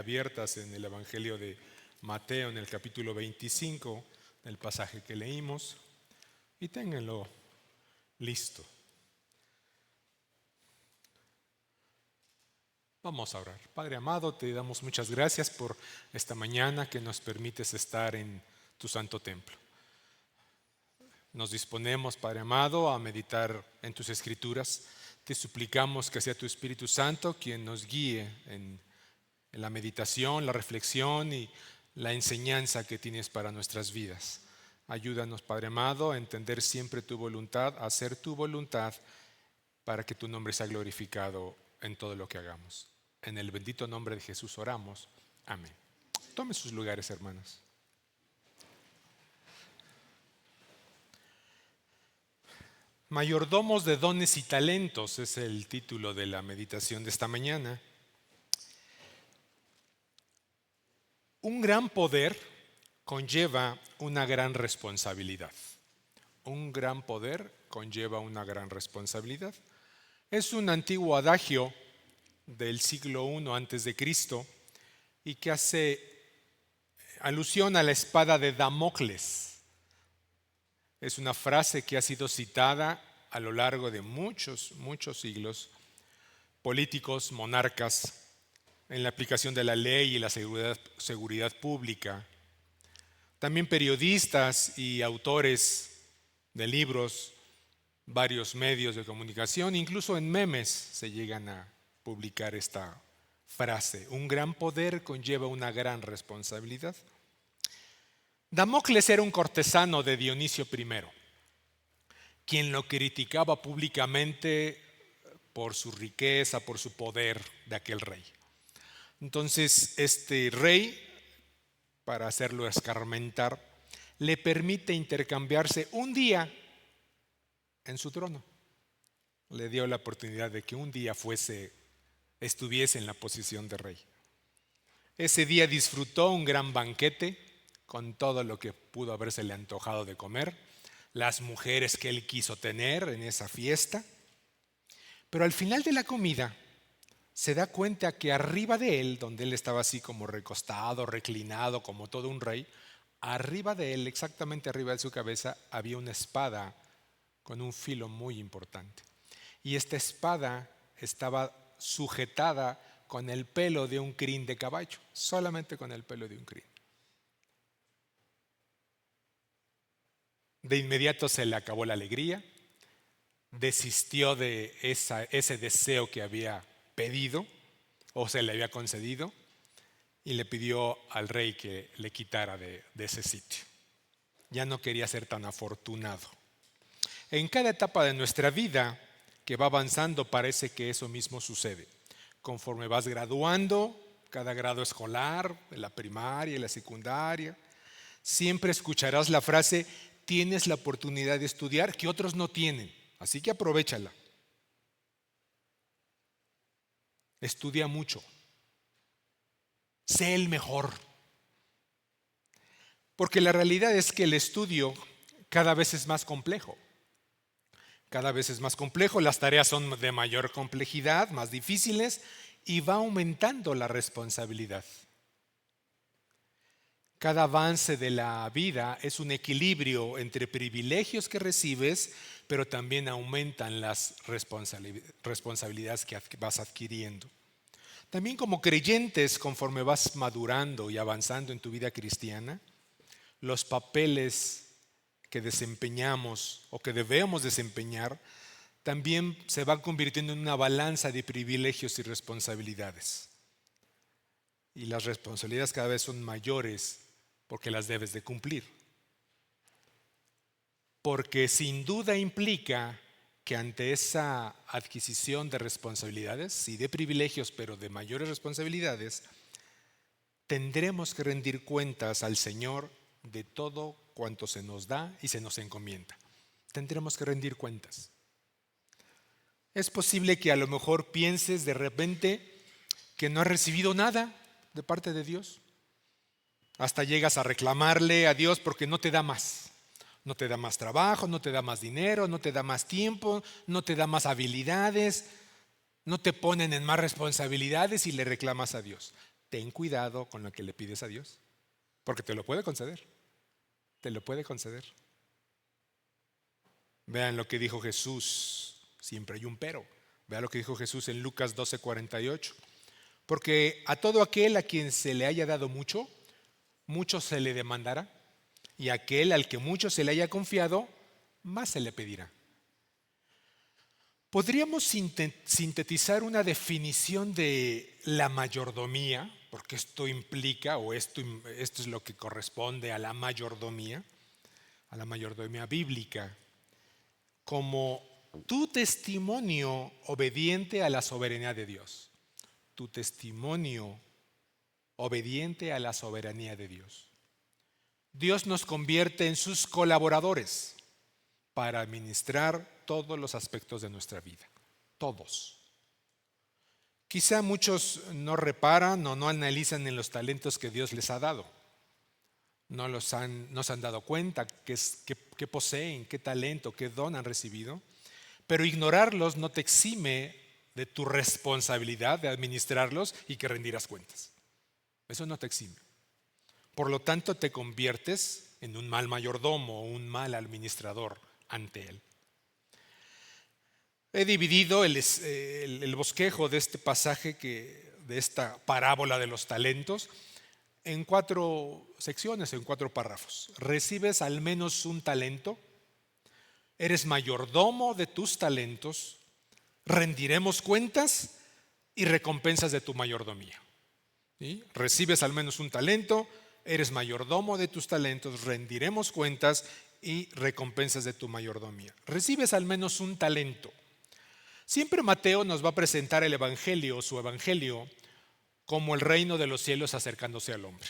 abiertas en el Evangelio de Mateo, en el capítulo 25, el pasaje que leímos, y ténganlo listo. Vamos a orar. Padre amado, te damos muchas gracias por esta mañana que nos permites estar en tu santo templo. Nos disponemos, Padre amado, a meditar en tus escrituras. Te suplicamos que sea tu Espíritu Santo quien nos guíe en la meditación, la reflexión y la enseñanza que tienes para nuestras vidas. Ayúdanos, Padre amado, a entender siempre tu voluntad, a hacer tu voluntad para que tu nombre sea glorificado en todo lo que hagamos. En el bendito nombre de Jesús oramos. Amén. Tomen sus lugares, hermanos. Mayordomos de dones y talentos es el título de la meditación de esta mañana. Un gran poder conlleva una gran responsabilidad. Un gran poder conlleva una gran responsabilidad. Es un antiguo adagio del siglo I a.C. y que hace alusión a la espada de Damocles. Es una frase que ha sido citada a lo largo de muchos siglos. Políticos, monarcas, en la aplicación de la ley y la seguridad pública. También periodistas y autores de libros, varios medios de comunicación, incluso en memes se llegan a publicar esta frase. Un gran poder conlleva una gran responsabilidad. Damocles era un cortesano de Dionisio I, quien lo criticaba públicamente por su riqueza, por su poder de aquel rey. Entonces este rey, para hacerlo escarmentar, le permite intercambiarse un día en su trono. Le dio la oportunidad de que un día estuviese en la posición de rey. Ese día disfrutó un gran banquete con todo lo que pudo habérsele antojado de comer, las mujeres que él quiso tener en esa fiesta. Pero al final de la comida se da cuenta que arriba de él, donde él estaba así como recostado, reclinado, como todo un rey, arriba de él, exactamente arriba de su cabeza, había una espada con un filo muy importante. Y esta espada estaba sujetada con el pelo de un crin de caballo, solamente con el pelo de un crin. De inmediato se le acabó la alegría, desistió de ese deseo que había pedido o se le había concedido y le pidió al rey que le quitara de ese sitio. Ya no quería ser tan afortunado. En cada etapa de nuestra vida que va avanzando parece que eso mismo sucede. Conforme vas graduando, cada grado escolar, en la primaria y la secundaria, siempre escucharás la frase: tienes la oportunidad de estudiar que otros no tienen, así que aprovéchala. Estudia mucho. Sé el mejor. Porque la realidad es que el estudio cada vez es más complejo. Cada vez es más complejo, las tareas son de mayor complejidad, más difíciles, y va aumentando la responsabilidad. Cada avance de la vida es un equilibrio entre privilegios que recibes, pero también aumentan las responsabilidades que vas adquiriendo. También como creyentes, conforme vas madurando y avanzando en tu vida cristiana, los papeles que desempeñamos o que debemos desempeñar también se van convirtiendo en una balanza de privilegios y responsabilidades. Y las responsabilidades cada vez son mayores porque las debes de cumplir. Porque sin duda implica que ante esa adquisición de responsabilidades, sí de privilegios, pero de mayores responsabilidades, tendremos que rendir cuentas al Señor de todo cuanto se nos da y se nos encomienda. Tendremos que rendir cuentas. Es posible que a lo mejor pienses de repente que no has recibido nada de parte de Dios. Hasta llegas a reclamarle a Dios porque no te da más. No te da más trabajo, no te da más dinero, no te da más tiempo, no te da más habilidades, no te ponen en más responsabilidades y le reclamas a Dios. ten cuidado con lo que le pides a Dios, porque te lo puede conceder, te lo puede conceder. Vean lo que dijo Jesús, siempre hay un pero. Vean lo que dijo Jesús en Lucas 12:48. Porque a todo aquel a quien se le haya dado mucho, mucho se le demandará, y a aquel al que mucho se le haya confiado, más se le pedirá. Podríamos sintetizar una definición de la mayordomía, porque esto implica, o esto es lo que corresponde a la mayordomía bíblica, como tu testimonio obediente a la soberanía de Dios. Tu testimonio obediente a la soberanía de Dios. Dios nos convierte en sus colaboradores para administrar todos los aspectos de nuestra vida. Todos. Quizá muchos no reparan o no analizan en los talentos que Dios les ha dado. No se han dado cuenta qué poseen, qué talento, qué don han recibido. Pero ignorarlos no te exime de tu responsabilidad de administrarlos y que rendirás cuentas. Eso no te exime. Por lo tanto, te conviertes en un mal mayordomo o un mal administrador ante Él. He dividido el bosquejo de este pasaje, de esta parábola de los talentos, en 4 secciones, en 4 párrafos. Recibes al menos un talento, eres mayordomo de tus talentos, rendiremos cuentas y recompensas de tu mayordomía. ¿Sí? Recibes al menos un talento, eres mayordomo de tus talentos, rendiremos cuentas y recompensas de tu mayordomía. Recibes al menos un talento. Siempre Mateo nos va a presentar el evangelio, su evangelio, como el reino de los cielos acercándose al hombre,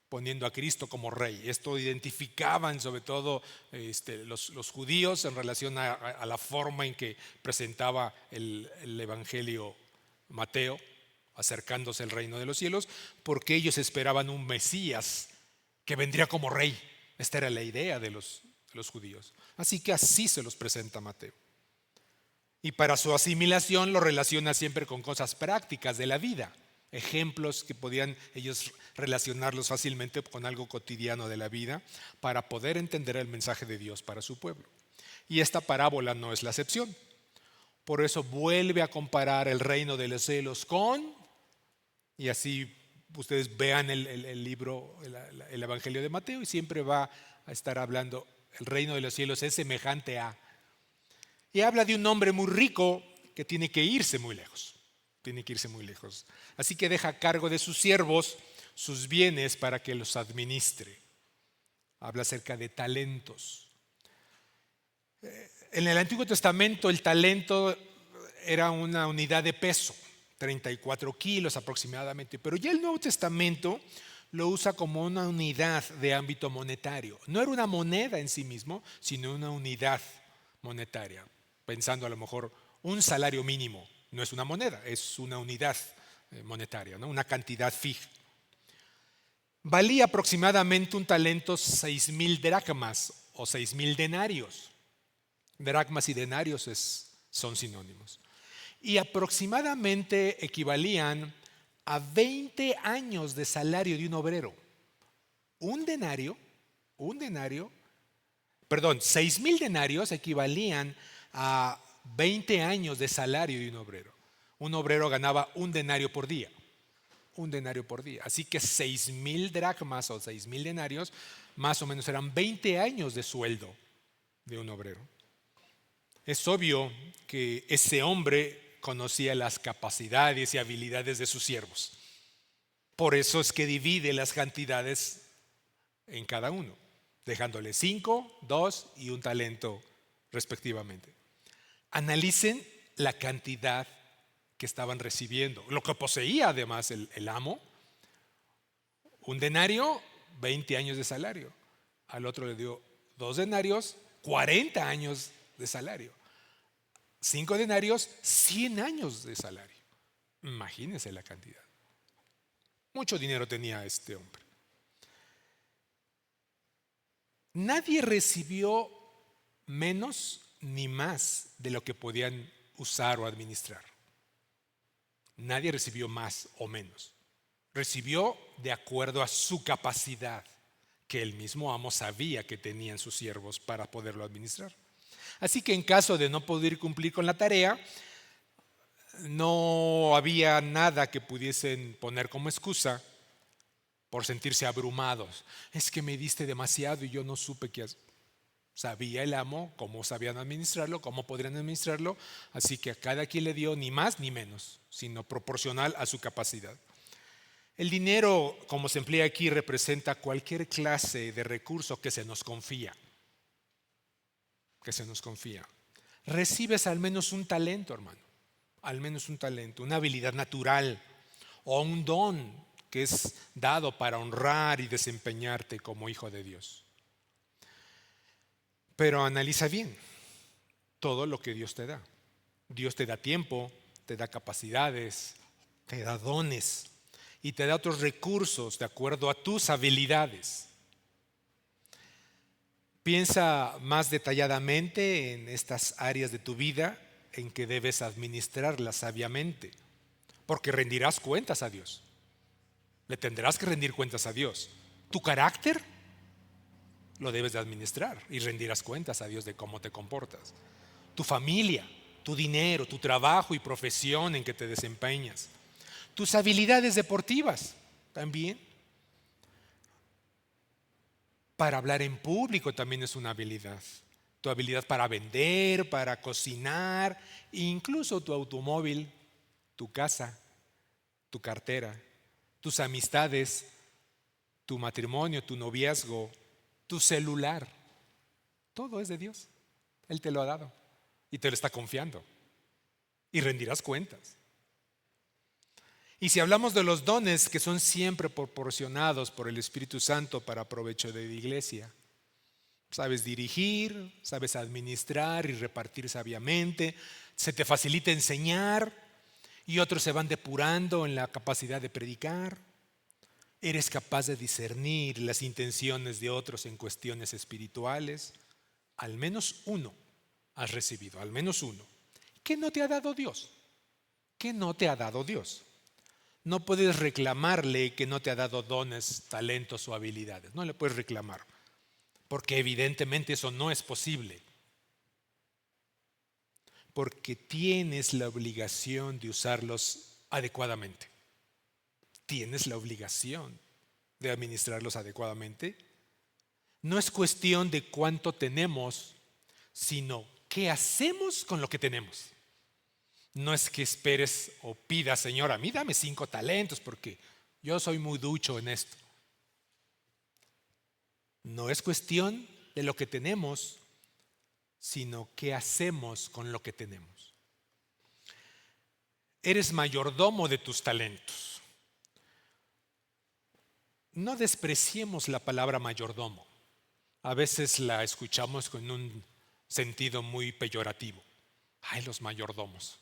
poniendo a Cristo como rey. Esto identificaban sobre todo los judíos en relación a la forma en que presentaba el evangelio Mateo, acercándose al reino de los cielos, porque ellos esperaban un Mesías que vendría como rey. Esta era la idea de los judíos. Así que así se los presenta Mateo. Y para su asimilación lo relaciona siempre con cosas prácticas de la vida, ejemplos que podían ellos relacionarlos fácilmente con algo cotidiano de la vida para poder entender el mensaje de Dios para su pueblo. Y esta parábola no es la excepción. Por eso vuelve a comparar el reino de los cielos con, y así ustedes vean el libro, el Evangelio de Mateo, y siempre va a estar hablando, el reino de los cielos es semejante a. Y habla de un hombre muy rico que tiene que irse muy lejos. Tiene que irse muy lejos. Así que deja a cargo de sus siervos sus bienes para que los administre. Habla acerca de talentos. En el Antiguo Testamento el talento era una unidad de peso, 34 kilos aproximadamente. Pero ya el Nuevo Testamento lo usa como una unidad de ámbito monetario. No era una moneda en sí mismo, sino una unidad monetaria. Pensando a lo mejor un salario mínimo no es una moneda, es una unidad monetaria, ¿no? Una cantidad fija. Valía aproximadamente un talento 6,000 dracmas o 6,000 denarios. Dracmas y denarios son sinónimos. Y aproximadamente equivalían a 20 años de salario de un obrero. 6,000 denarios equivalían a 20 años de salario de un obrero. Un obrero ganaba un denario por día. Así que 6,000 dracmas o 6,000 denarios más o menos eran 20 años de sueldo de un obrero. Es obvio que ese hombre conocía las capacidades y habilidades de sus siervos. Por eso es que divide las cantidades en cada uno, dejándole 5, 2 y un talento respectivamente. Analicen la cantidad que estaban recibiendo, lo que poseía además el amo. Un denario, 20 años de salario. Al otro le dio 2 denarios, 40 años de salario. 5 denarios, 100 años de salario. Imagínense la cantidad. Mucho dinero tenía este hombre. Nadie recibió menos ni más de lo que podían usar o administrar. Nadie recibió más o menos. Recibió de acuerdo a su capacidad, que el mismo amo sabía que tenían sus siervos para poderlo administrar. Así que en caso de no poder cumplir con la tarea, no había nada que pudiesen poner como excusa por sentirse abrumados. Es que me diste demasiado y yo no supe qué hacer. Sabía el amo cómo sabían administrarlo, cómo podrían administrarlo, así que a cada quien le dio ni más ni menos, sino proporcional a su capacidad. El dinero, como se emplea aquí, representa cualquier clase de recurso que se nos confía, que se nos confía. Recibes al menos un talento, hermano, al menos un talento, una habilidad natural o un don que es dado para honrar y desempeñarte como hijo de Dios. Pero analiza bien todo lo que Dios te da. Dios te da tiempo, te da capacidades, te da dones y te da otros recursos de acuerdo a tus habilidades. Piensa más detalladamente en estas áreas de tu vida en que debes administrarlas sabiamente, porque rendirás cuentas a Dios. Le tendrás que rendir cuentas a Dios. Tu carácter lo debes de administrar y rendirás cuentas a Dios de cómo te comportas. Tu familia, tu dinero, tu trabajo y profesión en que te desempeñas. Tus habilidades deportivas también. Para hablar en público también es una habilidad. Tu habilidad para vender, para cocinar, incluso tu automóvil, tu casa, tu cartera, tus amistades, tu matrimonio, tu noviazgo, tu celular. Todo es de Dios. Él te lo ha dado y te lo está confiando. Y rendirás cuentas. Y si hablamos de los dones que son siempre proporcionados por el Espíritu Santo para provecho de la iglesia, sabes dirigir, sabes administrar y repartir sabiamente, se te facilita enseñar y otros se van depurando en la capacidad de predicar. Eres capaz de discernir las intenciones de otros en cuestiones espirituales. Al menos uno has recibido, al menos uno. ¿Qué no te ha dado Dios? ¿Qué no te ha dado Dios? No puedes reclamarle que no te ha dado dones, talentos o habilidades. No le puedes reclamar, porque evidentemente eso no es posible. Porque tienes la obligación de usarlos adecuadamente. Tienes la obligación de administrarlos adecuadamente. No es cuestión de cuánto tenemos, sino qué hacemos con lo que tenemos. No es que esperes o pidas, Señor, a mí dame 5 talentos porque yo soy muy ducho en esto. No es cuestión de lo que tenemos, sino qué hacemos con lo que tenemos. Eres mayordomo de tus talentos. No despreciemos la palabra mayordomo. A veces la escuchamos con un sentido muy peyorativo. Ay, los mayordomos.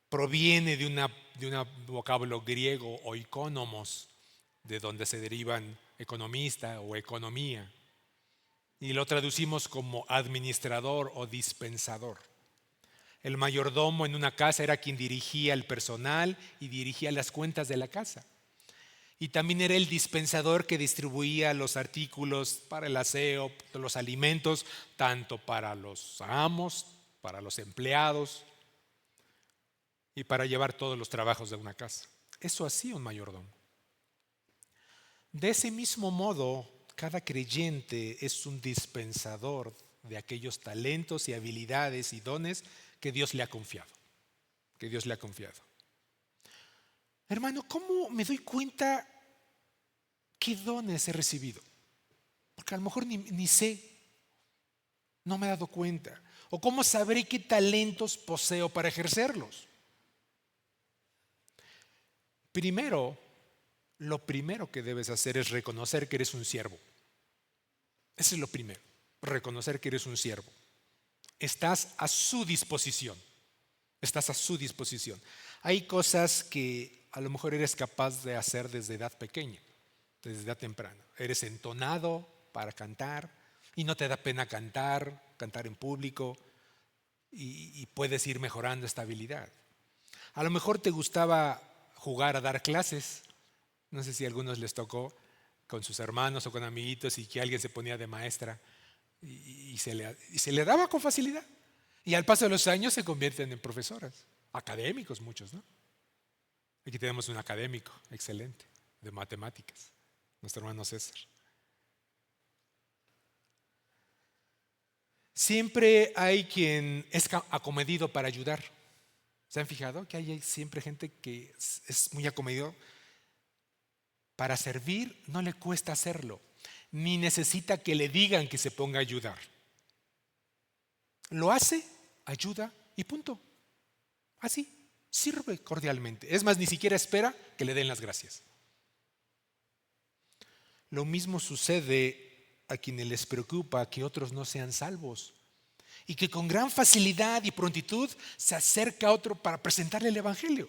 Proviene de un vocablo griego, oikonomos, de donde se derivan economista o economía. Y lo traducimos como administrador o dispensador. El mayordomo en una casa era quien dirigía el personal y dirigía las cuentas de la casa. Y también era el dispensador que distribuía los artículos para el aseo, los alimentos, tanto para los amos, para los empleados y para llevar todos los trabajos de una casa. Eso hacía un mayordomo. De ese mismo modo, cada creyente es un dispensador de aquellos talentos y habilidades y dones que Dios le ha confiado. Que Dios le ha confiado. Hermano, ¿cómo me doy cuenta qué dones he recibido? Porque a lo mejor ni sé, no me he dado cuenta. ¿O cómo sabré qué talentos poseo para ejercerlos? Primero, lo primero que debes hacer es reconocer que eres un siervo. Eso es lo primero, reconocer que eres un siervo. Estás a su disposición. Estás a su disposición. Hay cosas que a lo mejor eres capaz de hacer desde edad pequeña, desde edad temprana. Eres entonado para cantar y no te da pena cantar en público y puedes ir mejorando esta habilidad. A lo mejor te gustaba jugar a dar clases No sé si a algunos les tocó con sus hermanos o con amiguitos y que alguien se ponía de maestra y se le daba con facilidad. Y al paso de los años se convierten en profesoras, académicos muchos, ¿no? Aquí tenemos un académico excelente de matemáticas, nuestro hermano César. Siempre hay quien es acomedido para ayudar. ¿Se han fijado que hay siempre gente que es muy acomedido? Para servir no le cuesta hacerlo, ni necesita que le digan que se ponga a ayudar. Lo hace, ayuda y punto. Así, sirve cordialmente. Es más, ni siquiera espera que le den las gracias. Lo mismo sucede a quienes les preocupa que otros no sean salvos y que con gran facilidad y prontitud se acerca a otro para presentarle el evangelio.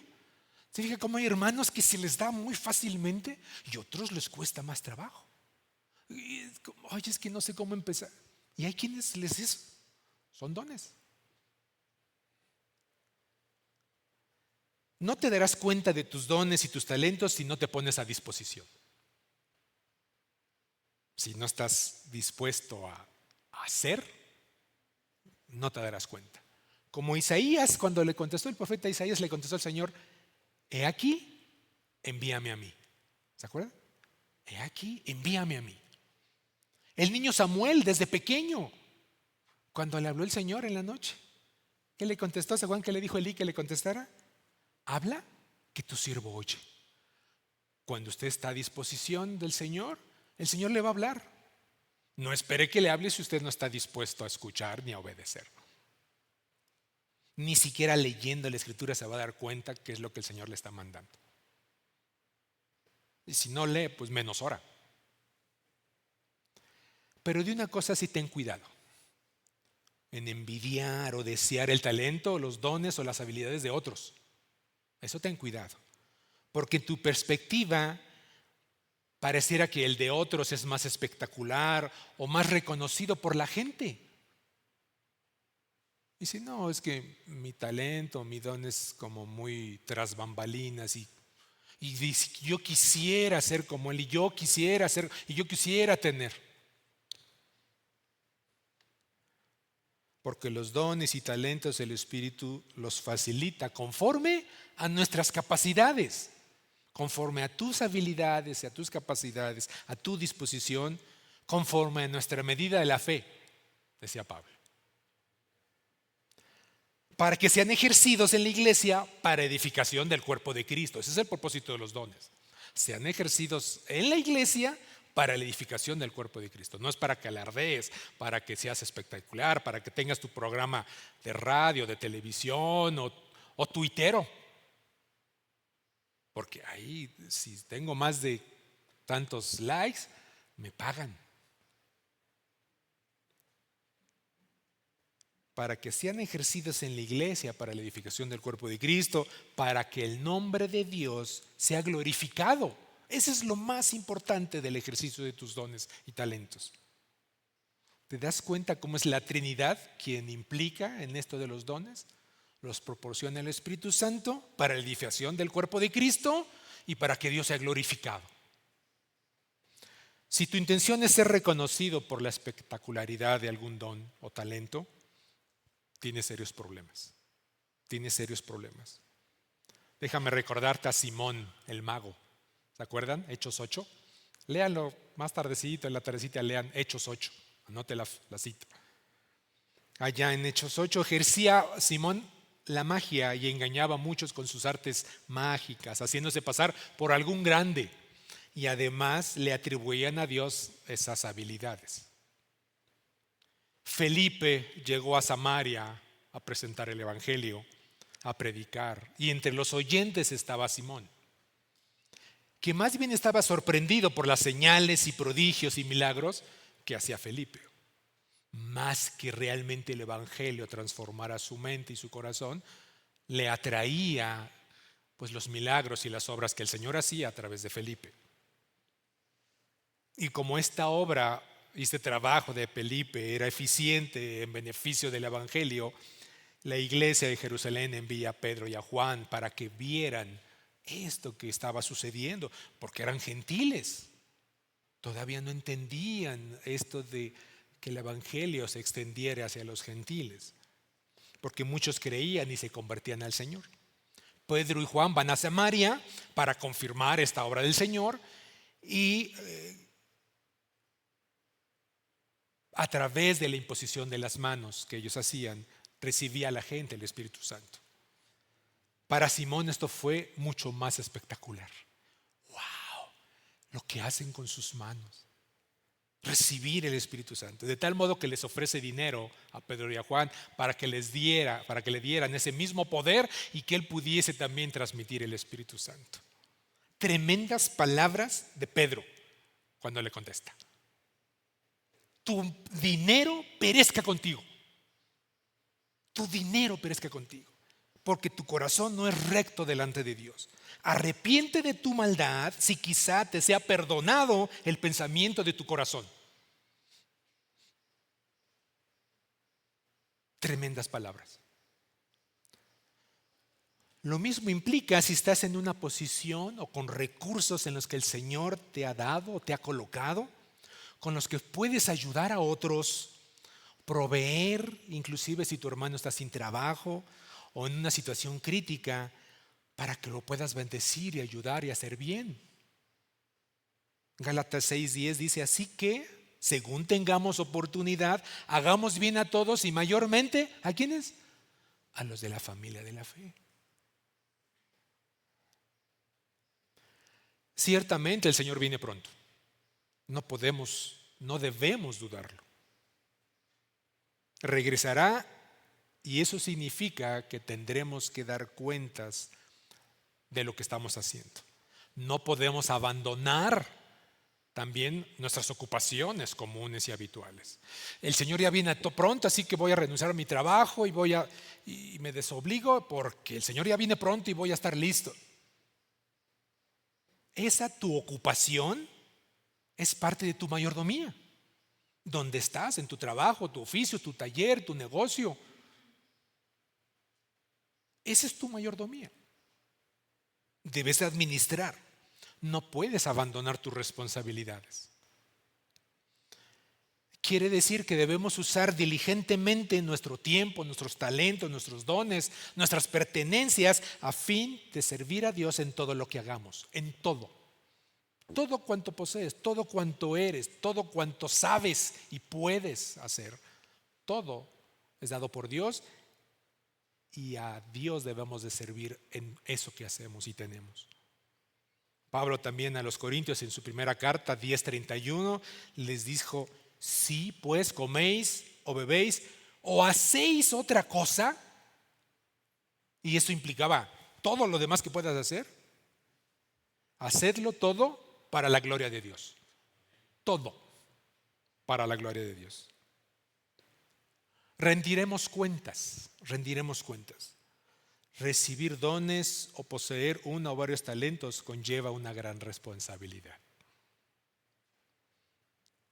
¿Se fija cómo hay hermanos que se les da muy fácilmente y otros les cuesta más trabajo? Y es como, oye, es que no sé cómo empezar. Y hay quienes son dones. No te darás cuenta de tus dones y tus talentos si no te pones a disposición. Si no estás dispuesto a hacer, no te darás cuenta. Como Isaías, cuando le contestó el profeta Isaías, le contestó al Señor: he aquí, envíame a mí. ¿Se acuerdan? He aquí, envíame a mí. El niño Samuel, desde pequeño, cuando le habló el Señor en la noche, ¿qué le contestó? ¿Se acuerdan que le dijo Elí que le contestara? Habla, que tu siervo oye. Cuando usted está a disposición del Señor, el Señor le va a hablar. No espere que le hable si usted no está dispuesto a escuchar ni a obedecer. Ni siquiera leyendo la Escritura se va a dar cuenta qué es lo que el Señor le está mandando. Y si no lee, pues menos ora. Pero de una cosa sí ten cuidado: en envidiar o desear el talento, los dones o las habilidades de otros. Eso ten cuidado, porque en tu perspectiva pareciera que el de otros es más espectacular o más reconocido por la gente. Y si no, es que mi talento, mi don es como muy tras bambalinas y yo quisiera ser como él, y yo quisiera tener. Porque los dones y talentos el Espíritu los facilita conforme a nuestras capacidades, conforme a tus habilidades y a tus capacidades, a tu disposición, conforme a nuestra medida de la fe, decía Pablo. Para que sean ejercidos en la iglesia para edificación del cuerpo de Cristo. Ese es el propósito de los dones. Sean ejercidos en la iglesia para la edificación del cuerpo de Cristo. No es para que alardees, para que seas espectacular, para que tengas tu programa de radio, de televisión o tuitero. Porque ahí, si tengo más de tantos likes, me pagan. Para que sean ejercidos en la iglesia para la edificación del cuerpo de Cristo, para que el nombre de Dios sea glorificado. Eso es lo más importante del ejercicio de tus dones y talentos. ¿Te das cuenta cómo es la Trinidad quien implica en esto de los dones? Los proporciona el Espíritu Santo para la edificación del cuerpo de Cristo y para que Dios sea glorificado. Si tu intención es ser reconocido por la espectacularidad de algún don o talento, tienes serios problemas. Tienes serios problemas. Déjame recordarte a Simón el mago. ¿Se acuerdan? Hechos 8. Léanlo más tardecito, en la tardecita lean Hechos 8. Anote la cita. Allá en Hechos 8 ejercía Simón la magia y engañaba a muchos con sus artes mágicas, haciéndose pasar por algún grande. Y además le atribuían a Dios esas habilidades. Felipe llegó a Samaria a presentar el evangelio, a predicar, y entre los oyentes estaba Simón, que más bien estaba sorprendido por las señales y prodigios y milagros que hacía Felipe. Más que realmente el evangelio transformara su mente y su corazón, le atraía pues los milagros y las obras que el Señor hacía a través de Felipe. Y como esta obra y este trabajo de Felipe era eficiente en beneficio del evangelio, la iglesia de Jerusalén envía a Pedro y a Juan para que vieran esto que estaba sucediendo, porque eran gentiles. Todavía no entendían esto de que el evangelio se extendiera hacia los gentiles, porque muchos creían y se convertían al Señor. Pedro y Juan van a Samaria para confirmar esta obra del Señor y a través de la imposición de las manos que ellos hacían, recibía a la gente el Espíritu Santo. Para Simón esto fue mucho más espectacular. ¡Wow! Lo que hacen con sus manos. Recibir el Espíritu Santo. De tal modo que les ofrece dinero a Pedro y a Juan para que le dieran ese mismo poder y que él pudiese también transmitir el Espíritu Santo. Tremendas palabras de Pedro cuando le contesta: tu dinero perezca contigo. Tu dinero perezca contigo, porque tu corazón no es recto delante de Dios. Arrepiente de tu maldad, si quizá te sea perdonado el pensamiento de tu corazón. Tremendas palabras. Lo mismo implica si estás en una posición o con recursos en los que el Señor te ha dado o te ha colocado, con los que puedes ayudar a otros, proveer, inclusive si tu hermano está sin trabajo o en una situación crítica, para que lo puedas bendecir y ayudar y hacer bien. Gálatas 6:10 dice: así que, según tengamos oportunidad, hagamos bien a todos y mayormente, ¿a quiénes? A los de la familia de la fe. Ciertamente el Señor viene pronto. No debemos dudarlo. Regresará y eso significa que tendremos que dar cuentas de lo que estamos haciendo. No podemos abandonar también nuestras ocupaciones comunes y habituales. El Señor ya viene pronto, así que voy a renunciar a mi trabajo y me desobligo porque el Señor ya viene pronto y voy a estar listo. Esa tu ocupación es parte de tu mayordomía. ¿Dónde estás? En tu trabajo, tu oficio, tu taller, tu negocio. Esa es tu mayordomía. Debes administrar. No puedes abandonar tus responsabilidades. Quiere decir que debemos usar diligentemente nuestro tiempo, nuestros talentos, nuestros dones, nuestras pertenencias a fin de servir a Dios en todo lo que hagamos, en todo. Todo cuanto posees, todo cuanto eres, todo cuanto sabes y puedes hacer, todo es dado por Dios y a Dios debemos de servir en eso que hacemos y tenemos. Pablo también a los Corintios en su primera carta 10:31 les dijo: si pues coméis o bebéis o hacéis otra cosa, y esto implicaba todo lo demás que puedas hacer, hacedlo todo para la gloria de Dios. Todo para la gloria de Dios. Rendiremos cuentas. Recibir dones o poseer uno o varios talentos conlleva una gran responsabilidad.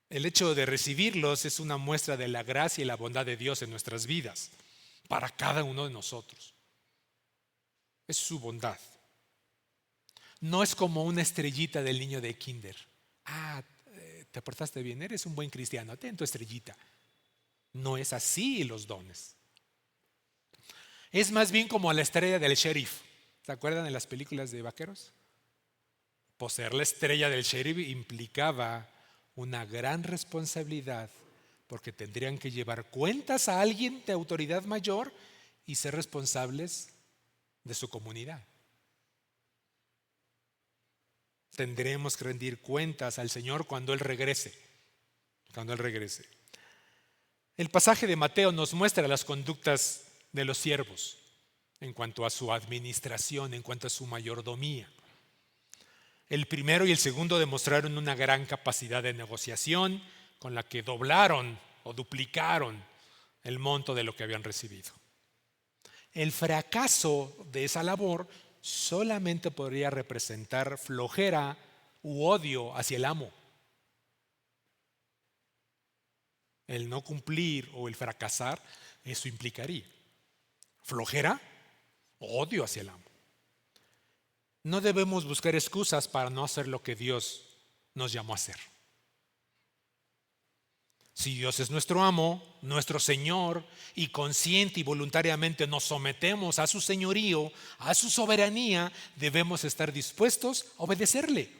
El hecho de recibirlos es una muestra de la gracia y la bondad de Dios en nuestras vidas, para cada uno de nosotros. Es su bondad. No es como una estrellita del niño de kinder. Te portaste bien, eres un buen cristiano, ten tu estrellita. No es así los dones. Es más bien como la estrella del sheriff. ¿Se acuerdan de las películas de vaqueros? Poseer la estrella del sheriff implicaba una gran responsabilidad, porque tendrían que llevar cuentas a alguien de autoridad mayor y ser responsables de su comunidad. Tendremos que rendir cuentas al Señor cuando Él regrese. El pasaje de Mateo nos muestra las conductas de los siervos en cuanto a su administración, en cuanto a su mayordomía. El primero y el segundo demostraron una gran capacidad de negociación con la que doblaron o duplicaron el monto de lo que habían recibido. El fracaso de esa labor solamente podría representar flojera u odio hacia el amo. El no cumplir o el fracasar, eso implicaría flojera o odio hacia el amo. No debemos buscar excusas para no hacer lo que Dios nos llamó a hacer. Si Dios es nuestro amo, nuestro Señor, y consciente y voluntariamente nos sometemos a su señorío, a su soberanía, debemos estar dispuestos a obedecerle.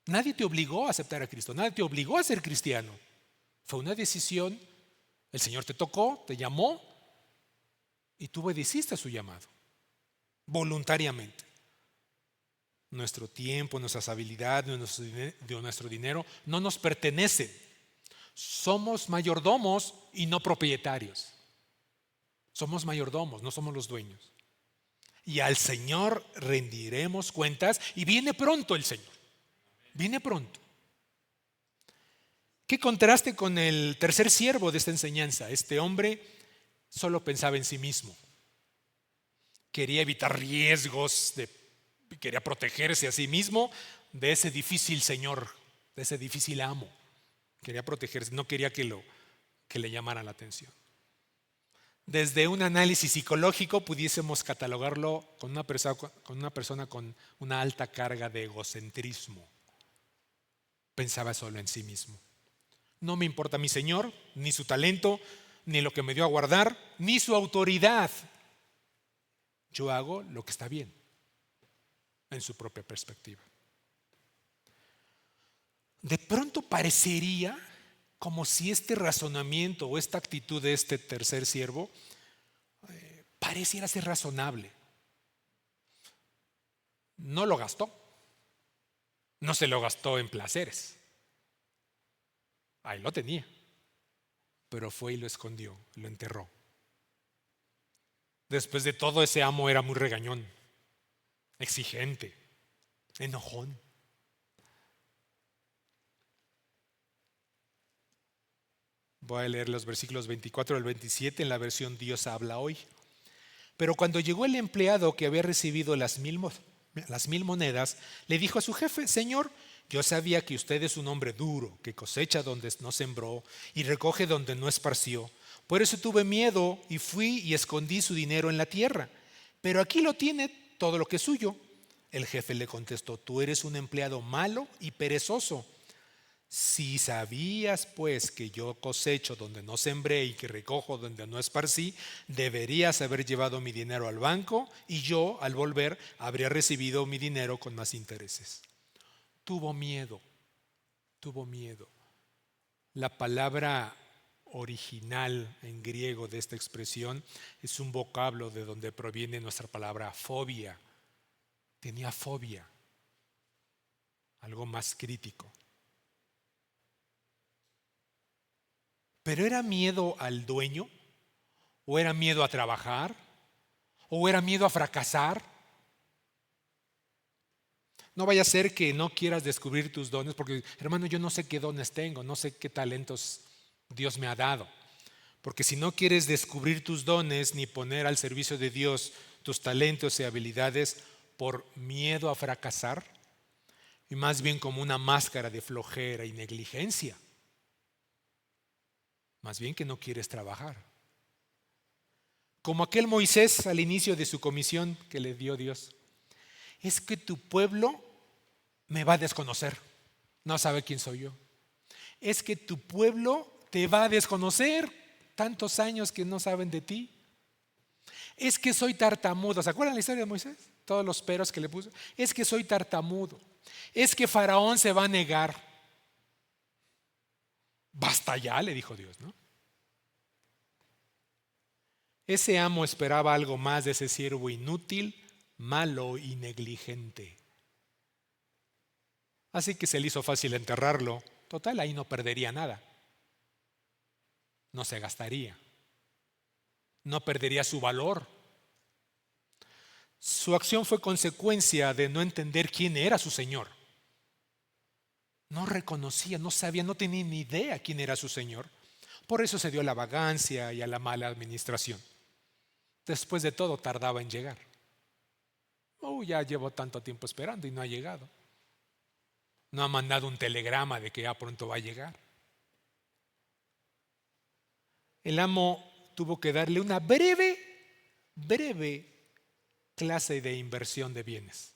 Nadie te obligó a aceptar a Cristo, nadie te obligó a ser cristiano. Fue una decisión, el Señor te tocó, te llamó y tú obedeciste a su llamado, voluntariamente. Nuestro tiempo, nuestras habilidades, nuestro dinero no nos pertenecen. Somos mayordomos y no propietarios. Somos mayordomos, no somos los dueños. Y al Señor rendiremos cuentas y viene pronto el Señor. Viene pronto. ¿Qué contraste con el tercer siervo de esta enseñanza? Este hombre solo pensaba en sí mismo. Quería evitar riesgos, quería protegerse a sí mismo de ese difícil señor, de ese difícil amo. Quería protegerse, no quería que le llamara la atención. Desde un análisis psicológico pudiésemos catalogarlo con una persona con una alta carga de egocentrismo. Pensaba solo en sí mismo. No me importa mi Señor, ni su talento, ni lo que me dio a guardar, ni su autoridad. Yo hago lo que está bien en su propia perspectiva. De pronto parecería como si este razonamiento o esta actitud de este tercer siervo pareciera ser razonable. No lo gastó, no se lo gastó en placeres. Ahí lo tenía, pero fue y lo escondió, lo enterró. Después de todo, ese amo era muy regañón, exigente, enojón. Voy a leer los versículos 24 al 27 en la versión Dios habla hoy. Pero cuando llegó el empleado que había recibido las 1000 monedas, le dijo a su jefe: Señor, yo sabía que usted es un hombre duro, que cosecha donde no sembró y recoge donde no esparció. Por eso tuve miedo y fui y escondí su dinero en la tierra. Pero aquí lo tiene, todo lo que es suyo. El jefe le contestó: tú eres un empleado malo y perezoso. Si sabías pues que yo cosecho donde no sembré y que recojo donde no esparcí, deberías haber llevado mi dinero al banco y yo, al volver, habría recibido mi dinero con más intereses. Tuvo miedo, tuvo miedo. La palabra original en griego de esta expresión es un vocablo de donde proviene nuestra palabra fobia. Tenía fobia, algo más crítico. ¿Pero era miedo al dueño? ¿O era miedo a trabajar? ¿O era miedo a fracasar? No vaya a ser que no quieras descubrir tus dones, porque hermano, yo no sé qué dones tengo, no sé qué talentos Dios me ha dado. Porque si no quieres descubrir tus dones ni poner al servicio de Dios tus talentos y habilidades por miedo a fracasar, y más bien como una máscara de flojera y negligencia, más bien que no quieres trabajar. Como aquel Moisés al inicio de su comisión que le dio Dios: es que tu pueblo me va a desconocer, no sabe quién soy yo. Es que tu pueblo te va a desconocer, tantos años que no saben de ti. Es que soy tartamudo. ¿Se acuerdan la historia de Moisés? Todos los peros que le puso. Es que soy tartamudo. Es que Faraón se va a negar. Basta ya, le dijo Dios, ¿no? Ese amo esperaba algo más de ese siervo inútil, malo y negligente. Así que se le hizo fácil enterrarlo. Total, ahí no perdería nada. No se gastaría. No perdería su valor. Su acción fue consecuencia de no entender quién era su Señor. No reconocía, no sabía, no tenía ni idea quién era su Señor. Por eso se dio a la vagancia y a la mala administración. Después de todo, tardaba en llegar. Ya llevo tanto tiempo esperando y no ha llegado. No ha mandado un telegrama de que ya pronto va a llegar. El amo tuvo que darle una breve clase de inversión de bienes.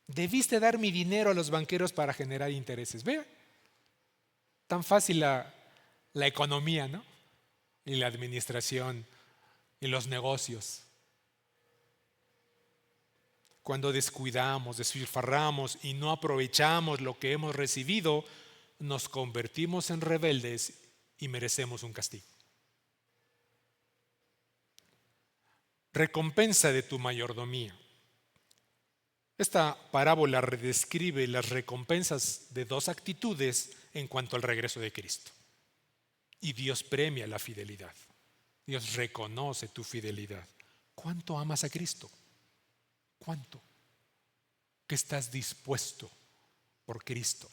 Debiste dar mi dinero a los banqueros para generar intereses. Vea, tan fácil la economía, ¿no? Y la administración y los negocios. Cuando descuidamos, despilfarramos y no aprovechamos lo que hemos recibido, nos convertimos en rebeldes y merecemos un castigo. Recompensa de tu mayordomía. Esta parábola redescribe las recompensas de dos actitudes en cuanto al regreso de Cristo. Y Dios premia la fidelidad. Dios reconoce tu fidelidad. ¿Cuánto amas a Cristo? ¿Cuánto? ¿Qué estás dispuesto por Cristo?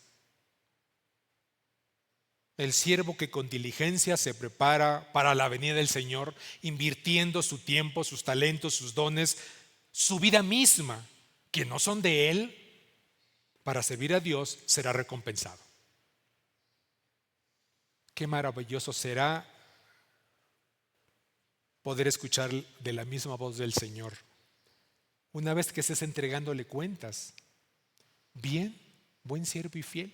El siervo que con diligencia se prepara para la venida del Señor, invirtiendo su tiempo, sus talentos, sus dones, su vida misma, que no son de él, para servir a Dios, será recompensado. Qué maravilloso será poder escuchar de la misma voz del Señor. Una vez que estés entregándole cuentas, bien, buen siervo y fiel.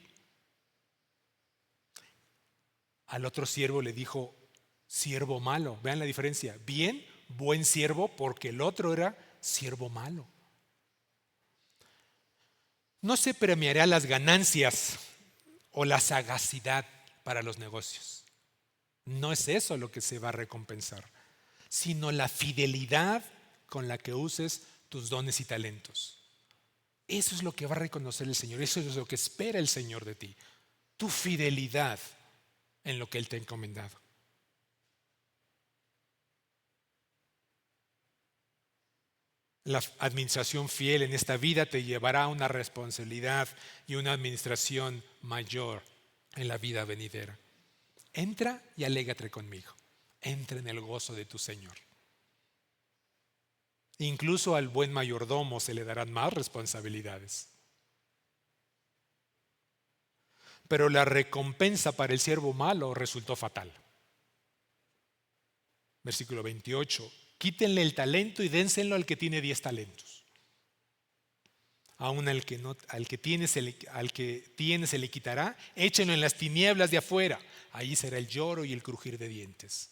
Al otro siervo le dijo, siervo malo. Vean la diferencia. Bien, buen siervo, porque el otro era siervo malo. No se premiará las ganancias o la sagacidad para los negocios. No es eso lo que se va a recompensar, sino la fidelidad con la que uses tus dones y talentos. Eso es lo que va a reconocer el Señor. Eso es lo que espera el Señor de ti. Tu fidelidad en lo que Él te ha encomendado. La administración fiel en esta vida te llevará a una responsabilidad y una administración mayor en la vida venidera. Entra y alégrate conmigo. Entra en el gozo de tu Señor. Incluso al buen mayordomo se le darán más responsabilidades. Pero la recompensa para el siervo malo resultó fatal. Versículo 28. Quítenle el talento y dénselo al que tiene 10 talentos. Aún al que tiene se le quitará. Échenlo en las tinieblas de afuera. Ahí será el lloro y el crujir de dientes.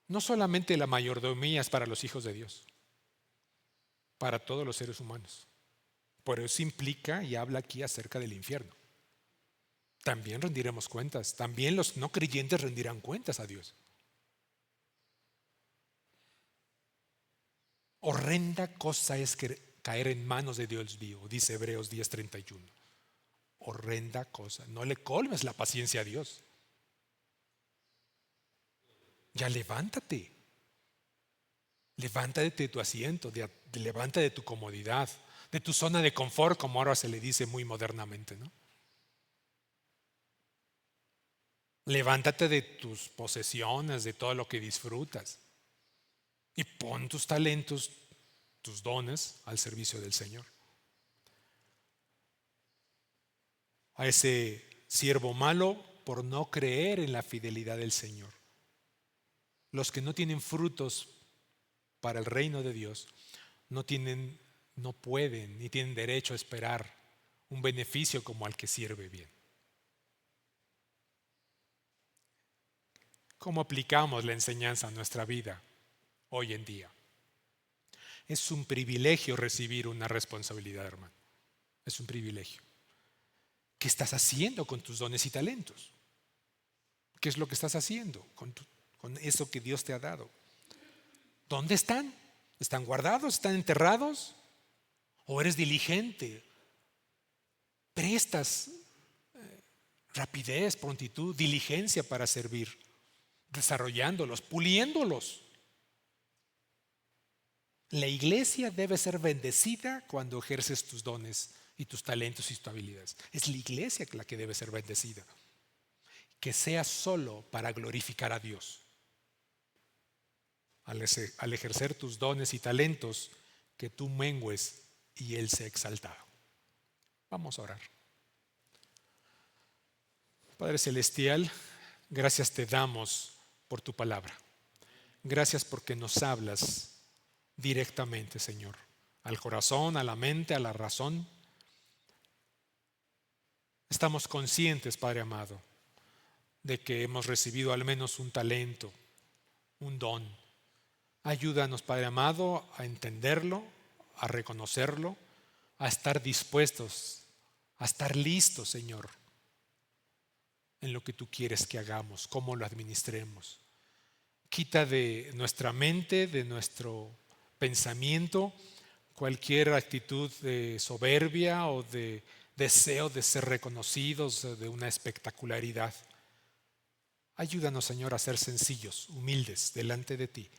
No solamente la mayordomía es para los hijos de Dios, para todos los seres humanos. Por eso implica y habla aquí acerca del infierno. También rendiremos cuentas. También los no creyentes rendirán cuentas a Dios. Horrenda cosa es caer en manos de Dios vivo, dice Hebreos 10:31. Horrenda cosa. No le colmes la paciencia a Dios. Ya levántate. Levántate de tu asiento, levántate de tu comodidad, de tu zona de confort, como ahora se le dice muy modernamente, ¿no? Levántate de tus posesiones, de todo lo que disfrutas. Y pon tus talentos, tus dones al servicio del Señor. A ese siervo malo por no creer en la fidelidad del Señor. Los que no tienen frutos para el reino de Dios no pueden ni tienen derecho a esperar un beneficio como al que sirve bien. ¿Cómo aplicamos la enseñanza a nuestra vida hoy en día? Es un privilegio recibir una responsabilidad, hermano. Es un privilegio. ¿Qué estás haciendo con tus dones y talentos? ¿Qué es lo que estás haciendo con eso que Dios te ha dado? ¿Dónde están? ¿Están guardados? ¿Están enterrados? ¿O eres diligente? ¿Prestas rapidez, prontitud, diligencia para servir? Desarrollándolos, puliéndolos. La iglesia debe ser bendecida cuando ejerces tus dones y tus talentos y tus habilidades. Es la iglesia la que debe ser bendecida. Que sea solo para glorificar a Dios. Al ejercer tus dones y talentos, que tú mengues y Él sea exaltado. Vamos a orar. Padre Celestial, gracias te damos por tu palabra. Gracias porque nos hablas directamente, Señor, al corazón, a la mente, a la razón. Estamos conscientes, Padre amado, de que hemos recibido al menos un talento, un don. Ayúdanos, Padre amado, a entenderlo, a reconocerlo, a estar dispuestos, a estar listos, Señor, en lo que tú quieres que hagamos, cómo lo administremos. Quita de nuestra mente, de nuestro pensamiento, cualquier actitud de soberbia o de deseo de ser reconocidos, de una espectacularidad. Ayúdanos, Señor, a ser sencillos, humildes delante de ti.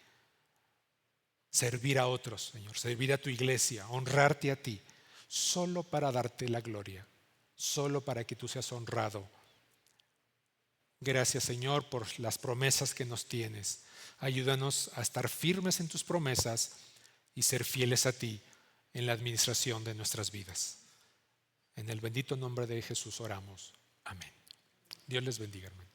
Servir a otros, Señor, servir a tu iglesia, honrarte a ti, solo para darte la gloria, solo para que tú seas honrado. Gracias, Señor, por las promesas que nos tienes. Ayúdanos a estar firmes en tus promesas y ser fieles a ti en la administración de nuestras vidas. En el bendito nombre de Jesús oramos. Amén. Dios les bendiga, hermano.